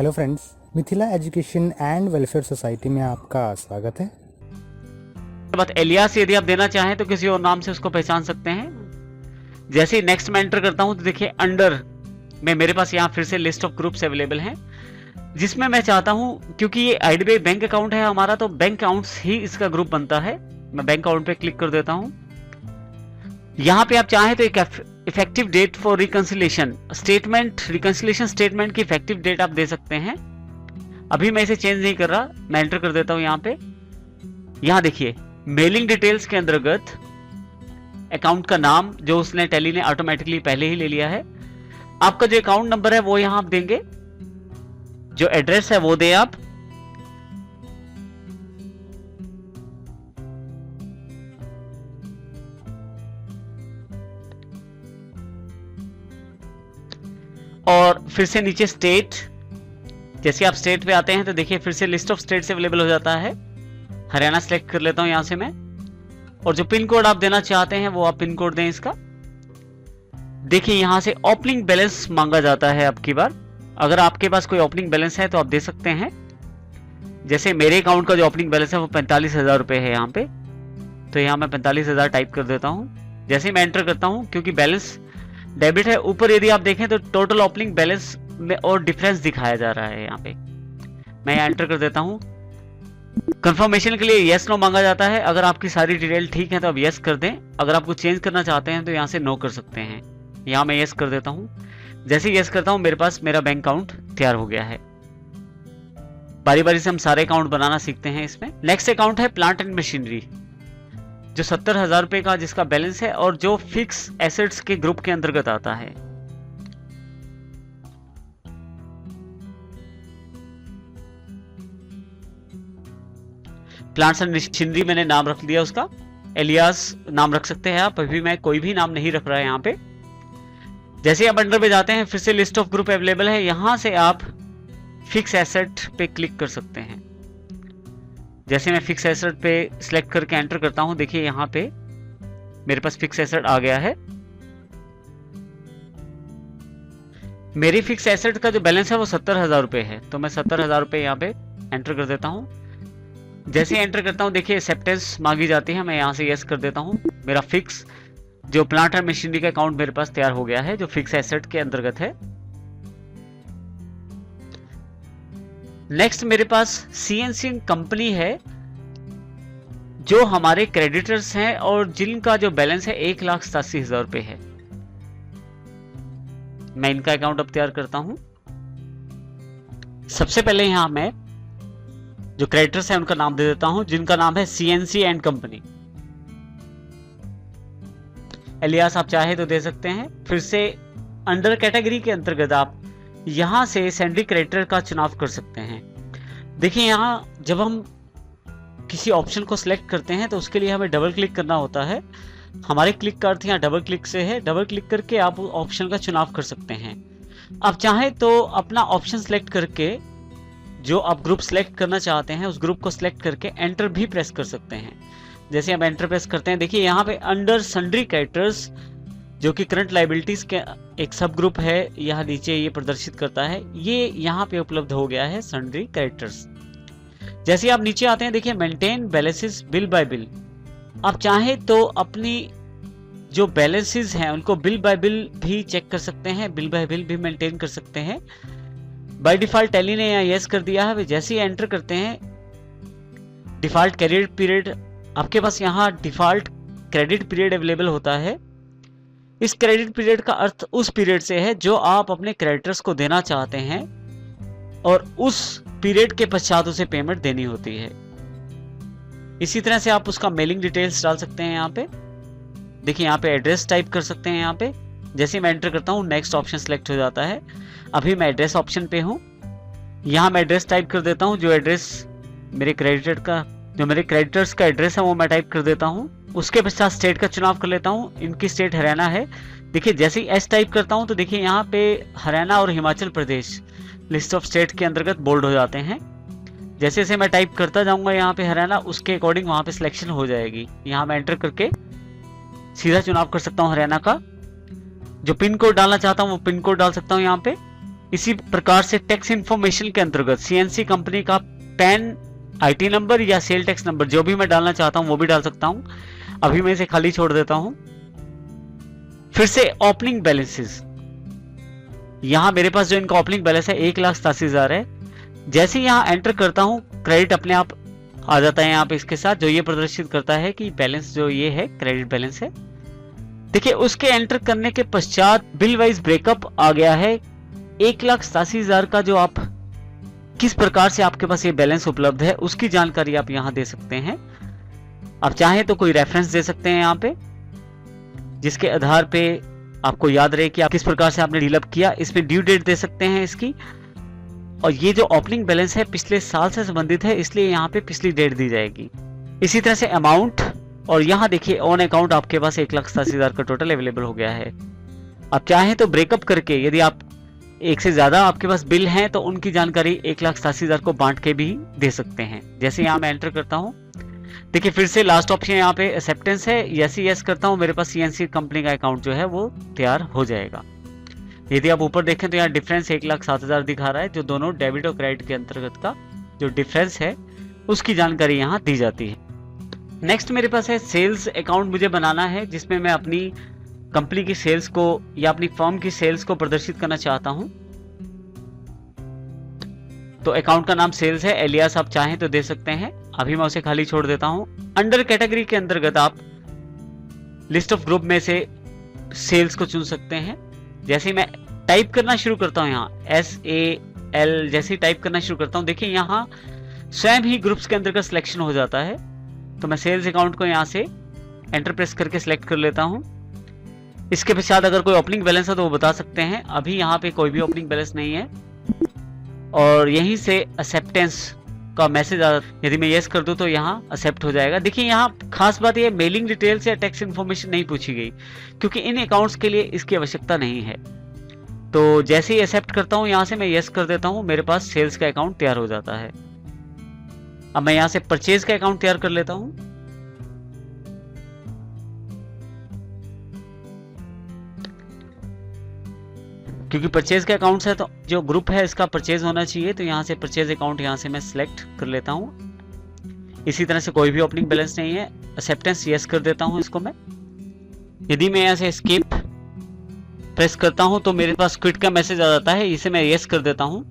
Hello friends, Mithila education and welfare society में आपका स्वागत है। बात एलियास यदि आप देना चाहें तो किसी और नाम से उसको पहचान सकते हैं। जैसे ही नेक्स्ट में एंटर करता हूं तो देखिए अंडर में मेरे पास यहाँ फिर से लिस्ट ऑफ ग्रुप्स अवेलेबल हैं, जिसमें मैं चाहता हूं क्योंकि ये आईडीबीआई बैंक अकाउंट है हमारा, तो बैंक अकाउंट्स ही इसका ग्रुप बनता है। मैं बैंक अकाउंट पे क्लिक कर देता हूं। यहाँ पे आप चाहें तो एक effective date for reconciliation statement, reconciliation statement की इफेक्टिव डेट आप दे सकते हैं। अभी मैं इसे चेंज नहीं कर रहा, मैं एंटर कर देता हूं यहाँ पे। यहाँ देखिए मेलिंग डिटेल्स के अंतर्गत अकाउंट का नाम जो उसने टैली ने ऑटोमेटिकली पहले ही ले लिया है। आपका जो अकाउंट नंबर है वो यहां आप देंगे, जो एड्रेस है वो दें आप। और फिर से नीचे स्टेट, जैसे आप स्टेट पे आते हैं तो देखिए फिर से लिस्ट ऑफ स्टेट्स अवेलेबल हो जाता है। हरियाणा सेलेक्ट कर लेता हूं यहां से मैं, और जो पिन कोड आप देना चाहते हैं वो आप पिन कोड दें इसका। देखिए यहां से ओपनिंग बैलेंस मांगा जाता है। अब की बार अगर आपके पास कोई ओपनिंग बैलेंस है तो आप दे सकते हैं। जैसे मेरे अकाउंट का जो ओपनिंग बैलेंस है वो 45,000 रुपए है यहाँ पे, तो यहाँ मैं 45,000 टाइप कर देता हूँ। जैसे ही मैं एंटर करता हूँ, क्योंकि बैलेंस डेबिट है, ऊपर यदि आप देखें तो टोटल ओपनिंग बैलेंस में और डिफरेंस दिखाया जा रहा है यहाँ पे। मैं यहाँ एंटर कर देता हूँ। कंफर्मेशन के लिए यस नो मांगा जाता है। अगर आपकी सारी डिटेल ठीक है तो आप यस कर दें। अगर आपको चेंज करना चाहते हैं तो यहाँ से नो कर सकते हैं। यहाँ मैं यस कर देता हूँ। जैसे यस करता हूँ मेरे पास मेरा बैंक अकाउंट तैयार हो गया है। बारी बारी से हम सारे अकाउंट बनाना सीखते हैं इसमें। नेक्स्ट अकाउंट है प्लांट एंड मशीनरी, जो 70,000 रुपए का जिसका बैलेंस है और जो फिक्स एसेट्स के ग्रुप के अंतर्गत आता है। प्लांट्स एंड मशीनरी मैंने नाम रख दिया उसका, एलियास नाम रख सकते हैं आप। अभी मैं कोई भी नाम नहीं रख रहा है यहाँ पे। जैसे आप अंडर पे जाते हैं फिर से लिस्ट ऑफ ग्रुप अवेलेबल है, यहां से आप फिक्स एसेट पे क्लिक कर सकते हैं। जैसे मैं फिक्स एसेट पे सिलेक्ट करके एंटर करता हूं, देखिए यहां पे मेरे पास फिक्स एसेट आ गया है। मेरी फिक्स एसेट का जो बैलेंस है वो 70,000 रुपए है, तो मैं 70,000 रुपए यहाँ पे एंटर कर देता हूं। जैसे एंटर करता हूं देखिए एक्सेप्टेंस मांगी जाती है, मैं यहां से यस कर देता हूं। मेरा फिक्स जो प्लांट एंड मशीनरी का अकाउंट मेरे पास तैयार हो गया है, जो फिक्स एसेट के अंतर्गत है। नेक्स्ट मेरे पास सीएनसी कंपनी है, जो हमारे क्रेडिटर्स हैं और जिनका जो बैलेंस है 1,87,000 रुपए है। मैं इनका अकाउंट अब तैयार करता हूं। सबसे पहले यहां मैं जो क्रेडिटर्स हैं उनका नाम दे देता हूं, जिनका नाम है सीएनसी एंड कंपनी। एलियास आप चाहे तो दे सकते हैं। फिर से अंडर कैटेगरी के अंतर्गत आप यहां से सैंडरी क्रेडिटर का चुनाव कर सकते हैं। देखिए यहां जब हम किसी ऑप्शन को सिलेक्ट करते हैं तो उसके लिए हमें डबल क्लिक करना होता है। हमारे क्लिक का अर्थ यहाँ डबल क्लिक से है। डबल क्लिक करके आप ऑप्शन का चुनाव कर सकते हैं। आप चाहें तो अपना ऑप्शन सिलेक्ट करके जो आप ग्रुप सिलेक्ट करना चाहते हैं उस ग्रुप को सिलेक्ट करके एंटर भी प्रेस कर सकते हैं। जैसे हम एंटर प्रेस करते हैं, देखिए यहाँ पे अंडर सन्ड्री क्रेडिटर्स, जो कि करंट लाइबिलिटीज के एक सब ग्रुप है, यहाँ नीचे ये प्रदर्शित करता है। ये यहाँ पे उपलब्ध हो गया है सन्ड्री क्रेडिटर्स। जैसे आप नीचे आते हैं देखिए maintain balances bill bye bill. आप चाहें तो अपनी जो बैलेंसेस हैं उनको बिल बाय बिल भी चेक कर सकते हैं, बिल बाय बिल भी मेंटेन कर सकते हैं। बाय डिफॉल्ट टैली ने यहाँ यस कर दिया है। जैसे ही एंटर करते हैं डिफॉल्ट क्रेडिट पीरियड, आपके पास यहाँ डिफॉल्ट क्रेडिट पीरियड अवेलेबल होता है। इस क्रेडिट पीरियड का अर्थ उस पीरियड से है जो आप अपने क्रेडिटर्स को देना चाहते हैं, और उस पीरियड के पश्चात उसे पेमेंट देनी होती है। इसी तरह से आप उसका मेलिंग डिटेल्स डाल सकते हैं। यहाँ पे देखिए यहाँ पे एड्रेस टाइप कर सकते हैं। यहाँ पे जैसे मैं एंटर करता हूँ नेक्स्ट ऑप्शन सेलेक्ट हो जाता है। अभी मैं एड्रेस ऑप्शन पे हूँ। यहाँ मैं एड्रेस टाइप कर देता हूँ, जो एड्रेस मेरे क्रेडिटर्स का एड्रेस है वो मैं टाइप कर देता हूँ। उसके पश्चात स्टेट का चुनाव कर लेता हूँ। इनकी स्टेट हरियाणा है। देखिए जैसे ही एस टाइप करता हूँ तो देखिए यहाँ पे हरियाणा और Himachal Pradesh list of state के अंतर्गत बोल्ड हो जाते हैं। जैसे जैसे मैं टाइप करता जाऊंगा यहाँ पे हरियाणा, उसके अकॉर्डिंग वहां पे सिलेक्शन हो जाएगी। यहाँ मैं एंटर करके सीधा चुनाव कर सकता हूँ हरियाणा का। जो पिन कोड डालना चाहता हूँ वो पिन कोड डाल सकता हूँ यहाँ पे। इसी प्रकार से टैक्स इंफॉर्मेशन के अंतर्गत सीएनसी कंपनी का पैन आईटी नंबर या सेल टैक्स नंबर जो भी मैं डालना चाहता हूं वो भी डाल सकता हूं। अभी मैं इसे खाली छोड़ देता हूं। फिर से ओपनिंग बैलेंसेस, यहां मेरे पास जो इनका ओपनिंग बैलेंस है 1,87,000 है। जैसे ही यहां एंटर करता हूं क्रेडिट अपने आप आ जाता है यहाँ पे इसके साथ, जो ये प्रदर्शित करता है कि बैलेंस जो ये है क्रेडिट बैलेंस है। देखिए उसके एंटर करने के पश्चात बिल वाइज ब्रेकअप आ गया है 1,87,000 का, जो आप किस प्रकार से आपके पास ये बैलेंस उपलब्ध है उसकी जानकारी आप यहां दे सकते हैं। आप चाहें तो कोई रेफरेंस दे सकते हैं यहाँ पे, जिसके आधार पे आपको याद रहे कि आप किस प्रकार से आपने डील अप किया। इसमें ड्यू डेट दे सकते हैं इसकी, और ये जो ओपनिंग बैलेंस है पिछले साल से संबंधित है इसलिए यहाँ पे पिछली डेट दी जाएगी। इसी तरह से अमाउंट, और यहाँ देखिए ऑन अकाउंट आपके पास 1,87,000 का टोटल अवेलेबल हो गया है। आप चाहें तो ब्रेकअप करके, यदि आप एक से ज्यादा आपके पास बिल हैं तो उनकी जानकारी 1,87,000 को बांट के भी दे सकते हैं। जैसे यहाँ मैं एंटर करता हूँ, देखिए फिर से लास्ट ऑप्शन यहाँ पे एक्सेप्टेंस है, यस ही यस करता हूँ, मेरे पास सीएनसी कंपनी का अकाउंट जो है वो तैयार हो जाएगा। यदि आप ऊपर देखें तो यहाँ डिफरेंस 1,07,000 दिखा रहा है, जो दोनों डेबिट और क्रेडिट के अंतर्गत का जो डिफरेंस है उसकी जानकारी यहाँ दी जाती है। नेक्स्ट मेरे पास है सेल्स अकाउंट मुझे बनाना है, जिसमें मैं अपनी कंपनी की सेल्स को या अपनी फर्म की सेल्स को प्रदर्शित करना चाहता हूं। तो अकाउंट का नाम सेल्स है, एलियास आप चाहें तो दे सकते हैं। अभी मैं उसे खाली छोड़ देता हूं। अंडर कैटेगरी के अंतर्गत आप लिस्ट ऑफ ग्रुप में से सेल्स को चुन सकते हैं। जैसे ही मैं टाइप करना शुरू करता हूं यहाँ SAL, जैसे ही टाइप करना शुरू करता हूं देखिए यहाँ स्वयं ही ग्रुप्स के अंतर्गत सिलेक्शन हो जाता है। तो मैं सेल्स अकाउंट को यहाँ से एंटर प्रेस करके सिलेक्ट कर लेता हूं। इसके पश्चात अगर कोई ओपनिंग बैलेंस है तो वो बता सकते हैं। अभी यहाँ पे कोई भी ओपनिंग बैलेंस नहीं है, और यहीं से एक्सेप्टेंस का मैसेज आ, यदि मैं यस कर दूं तो यहाँ एक्सेप्ट हो जाएगा। देखिए यहाँ खास बात ये मेलिंग डिटेल्स या टैक्स इन्फॉर्मेशन नहीं पूछी गई, क्योंकि इन अकाउंट्स के लिए इसकी आवश्यकता नहीं है। तो जैसे ही एक्सेप्ट करता हूँ यहाँ से मैं यस कर देता हूँ, मेरे पास सेल्स का अकाउंट तैयार हो जाता है। अब मैं यहाँ से परचेज का अकाउंट तैयार कर लेता हूँ। क्योंकि परचेज के अकाउंट है तो जो ग्रुप है इसका परचेज होना चाहिए, तो यहाँ से परचेज अकाउंट यहाँ से मैं सिलेक्ट कर लेता हूँ। इसी तरह से कोई भी ओपनिंग बैलेंस नहीं है, एक्सेप्टेंस यस कर देता हूँ इसको मैं। यदि मैं यहाँ से एस्केप प्रेस करता हूँ तो मेरे पास क्विट का मैसेज आ जाता है, इसे मैं यस कर देता हूँ।